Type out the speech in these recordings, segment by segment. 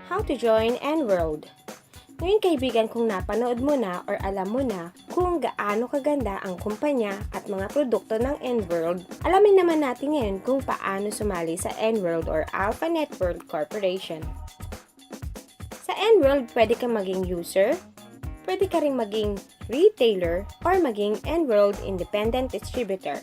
How to join Enworld. Ngayon kaibigan, kung napanood mo na or alam mo na kung gaano kaganda ang kumpanya at mga produkto ng Enworld, alamin naman natin ngayon kung paano sumali sa Enworld or Alpha Network Corporation. Sa Enworld, pwede kang maging user, pwede ka ring maging retailer, or maging Enworld Independent Distributor.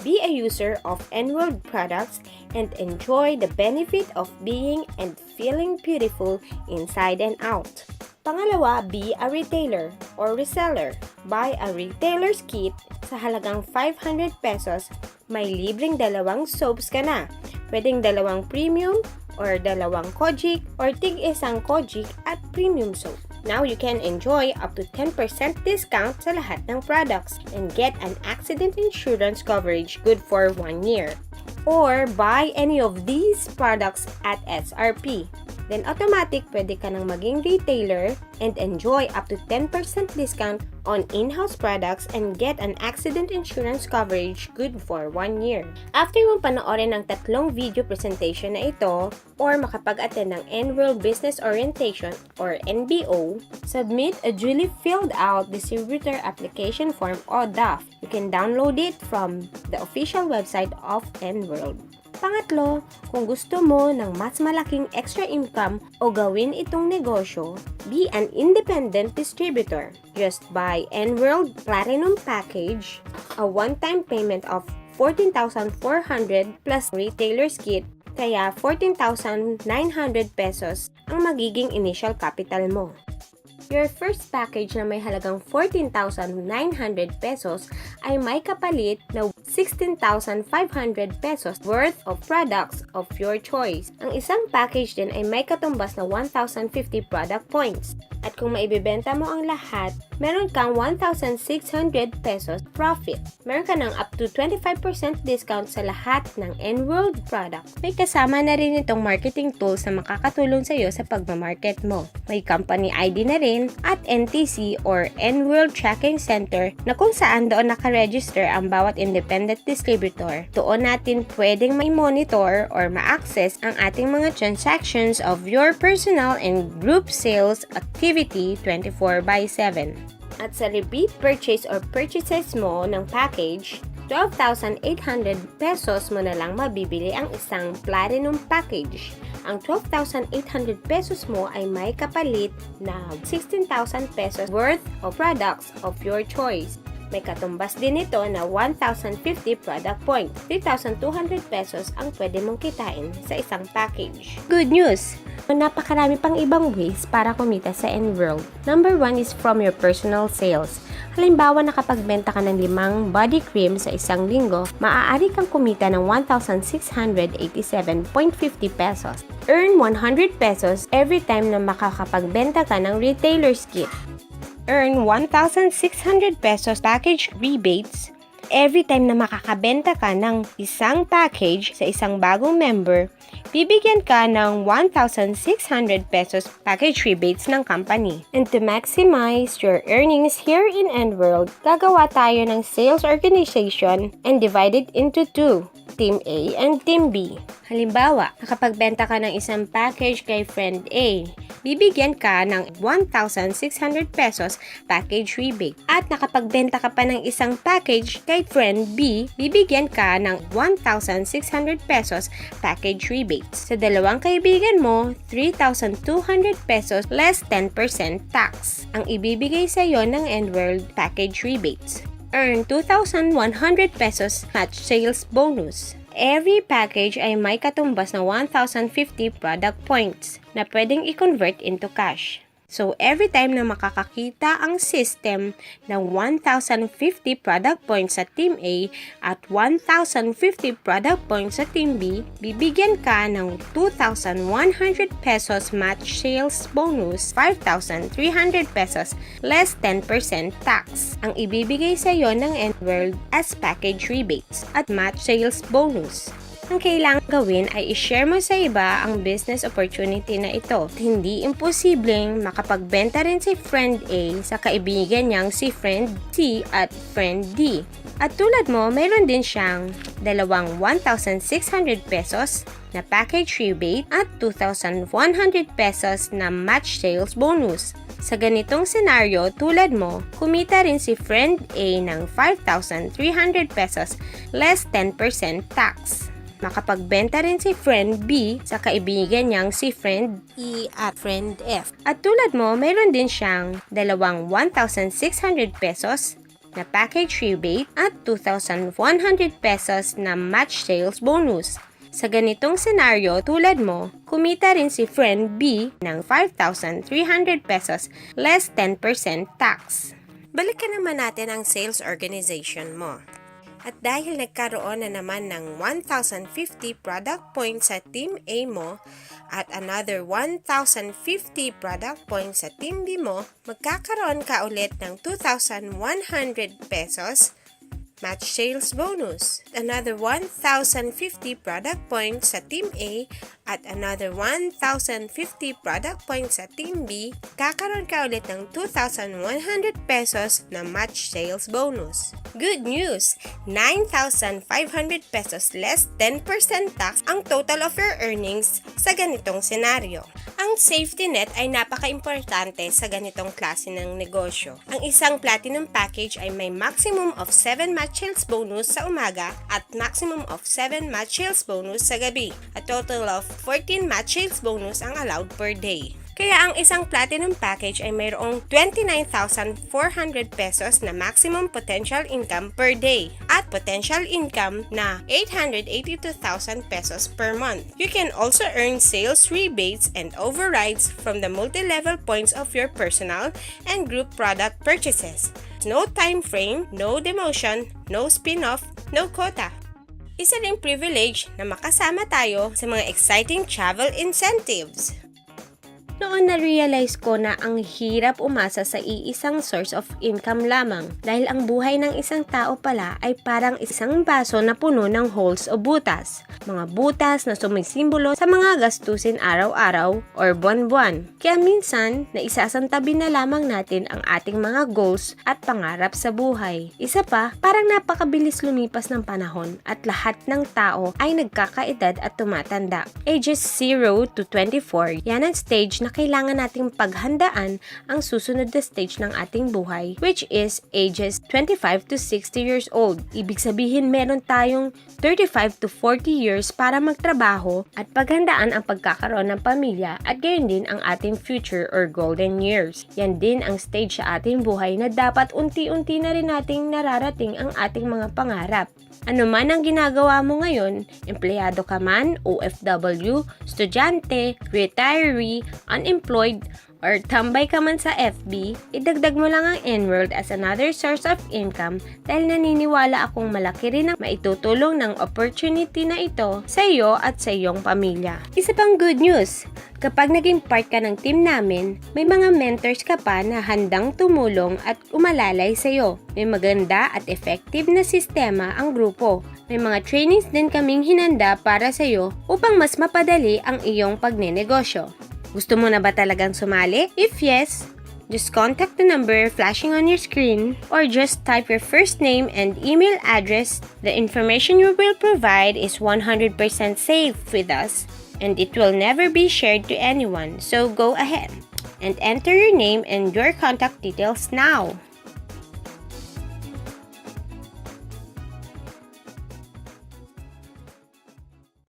Be a user of Enworld products and enjoy the benefit of being and feeling beautiful inside and out. Pangalawa, be a retailer or reseller. Buy a retailer's kit sa halagang 500 pesos, may libreng dalawang soaps ka na. Pwedeng dalawang premium or dalawang Kojic or tig-isang Kojic at premium soap. Now you can enjoy up to 10% discount sa lahat ng products and get an accident insurance coverage good for 1 year. Or buy any of these products at SRP. Then automatic pwede ka nang maging retailer and enjoy up to 10% discount on in-house products and get an accident insurance coverage good for 1 year. After mong panoorin ang tatlong video presentation na ito or makapag-attend ng Enworld Business Orientation or NBO, submit a duly filled out distributor application form or DAF. You can download it from the official website of Enworld. Pangatlo, kung gusto mo ng mas malaking extra income o gawin itong negosyo, be an independent distributor. Just buy Enworld Platinum Package, a one-time payment of 14,400 plus retailer's kit, kaya 14,900 pesos ang magiging initial capital mo. Your first package na may halagang 14,900 pesos ay may kapalit na 16,500 pesos worth of products of your choice. Ang isang package din ay may katumbas na 1,050 product points. At kung maibibenta mo ang lahat, meron kang 1,600 pesos profit. Meron ka ng up to 25% discount sa lahat ng Enworld product. May kasama na rin itong marketing tools na makakatulong sa iyo sa pagmamarket mo. May company ID na rin at NTC or Enworld Tracking Center na kung saan doon nakaregister ang bawat independent distributor. Doon natin pwedeng may monitor or ma-access ang ating mga transactions of your personal and group sales activity 24/7. At sa repeat purchase or purchases mo ng package, 12,800 pesos mo na lang mabibili ang isang platinum package. Ang 12,800 pesos mo ay may kapalit na 16,000 pesos worth of products of your choice. May katumbas din ito na 1,050 product points. 3,200 pesos ang pwede mong kitain sa isang package. Good news! Napakarami pang ibang ways para kumita sa Enworld. Number 1 is from your personal sales. Halimbawa, nakapagbenta ka ng 5 body cream sa isang linggo, maaari kang kumita ng 1,687.50 pesos. Earn 100 pesos every time na makakapagbenta ka ng retailer's kit. Earn 1,600 pesos package rebates every time na makakabenta ka ng isang package sa isang bagong member. Bibigyan ka ng 1,600 pesos package rebates ng company. And to maximize your earnings here in Enworld, gagawa tayo ng sales organization and divide it into 2. Team A and Team B. Halimbawa, nakapagbenta ka ng isang package kay friend A, bibigyan ka ng 1,600 pesos package rebate. At nakapagbenta ka pa ng isang package kay friend B, bibigyan ka ng 1,600 pesos package rebate. Sa dalawang kaibigan mo, 3,200 pesos less 10% tax ang ibibigay sa iyo ng Enworld package rebates. Earn 2,100 pesos match sales bonus. Every package ay may katumbas na 1,050 product points na pwedeng i-convert into cash. So, every time na makakakita ang system ng 1,050 product points sa Team A at 1,050 product points sa Team B, bibigyan ka ng 2,100 pesos match sales bonus, 5,300 pesos less 10% tax ang ibibigay sa iyo ng Enworld as package rebates at match sales bonus. Ang kailangang gawin ay i-share mo sa iba ang business opportunity na ito. Hindi imposibleng makapagbenta rin si friend A sa kaibigan niyang si friend C at friend D. At tulad mo, mayroon din siyang dalawang 1,600 pesos na package rebate at 2,100 pesos na match sales bonus. Sa ganitong senaryo, tulad mo, kumita rin si Friend A ng 5,300 pesos less 10% tax. Makapagbenta rin si Friend B sa kaibigan niyang si Friend E at Friend F. At tulad mo, mayroon din siyang dalawang 1,600 pesos na package rebate at 2,100 pesos na match sales bonus. Sa ganitong senaryo, tulad mo, kumita rin si Friend B ng 5,300 pesos less 10% tax. Balikan naman natin ang sales organization mo. At dahil nagkaroon na naman ng 1,050 product points sa Team A mo at another 1,050 product points sa Team B mo, magkakaroon ka ulit ng 2,100 pesos match sales bonus, another 1,050 product points sa Team A at another 1,050 product points sa Team B, kakaroon ka ulit ng 2,100 pesos na match sales bonus. Good news! 9,500 pesos less 10% tax ang total of your earnings sa ganitong senaryo. Ang safety net ay napaka-importante sa ganitong klase ng negosyo. Ang isang platinum package ay may maximum of 7 match sales bonus sa umaga at maximum of 7 match sales bonus sa gabi. A total of 14 match sales bonus ang allowed per day. Kaya ang isang platinum package ay mayroong 29,400 pesos na maximum potential income per day at potential income na 882,000 pesos per month. You can also earn sales rebates and overrides from the multi-level points of your personal and group product purchases. No time frame, no demotion, no spin-off, no quota. Isa ding privilege na makasama tayo sa mga exciting travel incentives. Noon na-realize ko na ang hirap umasa sa iisang source of income lamang dahil ang buhay ng isang tao pala ay parang isang baso na puno ng holes o butas. Mga butas na sumisimbolo sa mga gastusin araw-araw or buwan-buwan. Kaya minsan, naisasantabi na lamang natin ang ating mga goals at pangarap sa buhay. Isa pa, parang napakabilis lumipas ng panahon at lahat ng tao ay nagkakaedad at tumatanda. Ages 0 to 24, yan ang stage na kailangan nating paghandaan ang susunod na stage ng ating buhay, which is ages 25 to 60 years old. Ibig sabihin meron tayong 35 to 40 years para magtrabaho at paghandaan ang pagkakaroon ng pamilya at gayon din ang ating future or golden years. Yan din ang stage sa ating buhay na dapat unti-unti na rin nating nararating ang ating mga pangarap. Ano man ang ginagawa mo ngayon, empleyado ka man, OFW, estudyante, retiree, unemployed, or tambay ka man sa FB, idagdag mo lang ang Enworld as another source of income dahil naniniwala akong malaki rin ang maitutulong ng opportunity na ito sa iyo at sa iyong pamilya. Isa pang good news, kapag naging part ka ng team namin, may mga mentors ka pa na handang tumulong at umalalay sa iyo. May maganda at effective na sistema ang grupo. May mga trainings din kaming hinanda para sa iyo upang mas mapadali ang iyong pagnenegosyo. Gusto mo na ba talagang sumali? If yes, just contact the number flashing on your screen or just type your first name and email address. The information you will provide is 100% safe with us and it will never be shared to anyone. So go ahead and enter your name and your contact details now.